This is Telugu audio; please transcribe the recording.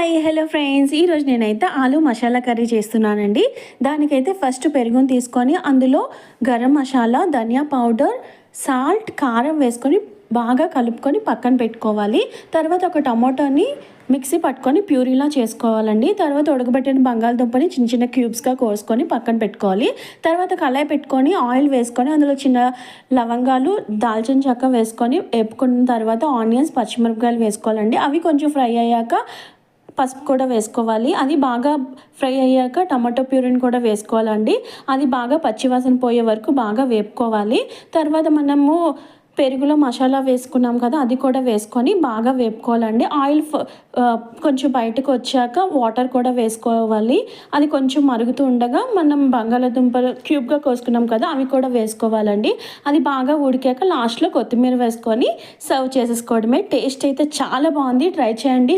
హాయ్ హలో ఫ్రెండ్స్, ఈరోజు నేనైతే ఆలు మసాలా కర్రీ చేస్తున్నానండి. దానికైతే ఫస్ట్ పెరుగుని తీసుకొని అందులో గరం మసాలా, ధనియా పౌడర్, సాల్ట్, కారం వేసుకొని బాగా కలుపుకొని పక్కన పెట్టుకోవాలి. తర్వాత ఒక టమాటోని మిక్సీ పట్టుకొని ప్యూరీలా చేసుకోవాలండి. తర్వాత ఉడకబెట్టిన బంగాళదుంపని చిన్న చిన్న క్యూబ్స్గా కోసుకొని పక్కన పెట్టుకోవాలి. తర్వాత కళాయి పెట్టుకొని ఆయిల్ వేసుకొని అందులో చిన్న లవంగాలు, దాల్చిన చెక్క వేసుకొని వేపుకున్న తర్వాత ఆనియన్స్, పచ్చిమిరపకాయలు వేసుకోవాలండి. అవి కొంచెం ఫ్రై అయ్యాక పసుపు కూడా వేసుకోవాలి. అది బాగా ఫ్రై అయ్యాక టమాటో ప్యూరీని కూడా వేసుకోవాలండి. అది బాగా పచ్చివాసన పోయే వరకు బాగా వేపుకోవాలి. తర్వాత మనము పెరుగులో మసాలా వేసుకున్నాం కదా, అది కూడా వేసుకొని బాగా వేపుకోవాలండి. ఆయిల్ కొంచెం బయటకు వచ్చాక వాటర్ కూడా వేసుకోవాలి. అది కొంచెం మరుగుతూ ఉండగా మనం బంగాళాదుంపలు క్యూబ్గా కోసుకున్నాం కదా, అవి కూడా వేసుకోవాలండి. అది బాగా ఉడికాక లాస్ట్లో కొత్తిమీర వేసుకొని సర్వ్ చేసేసుకోవడమే. టేస్ట్ అయితే చాలా బాగుంది, ట్రై చేయండి.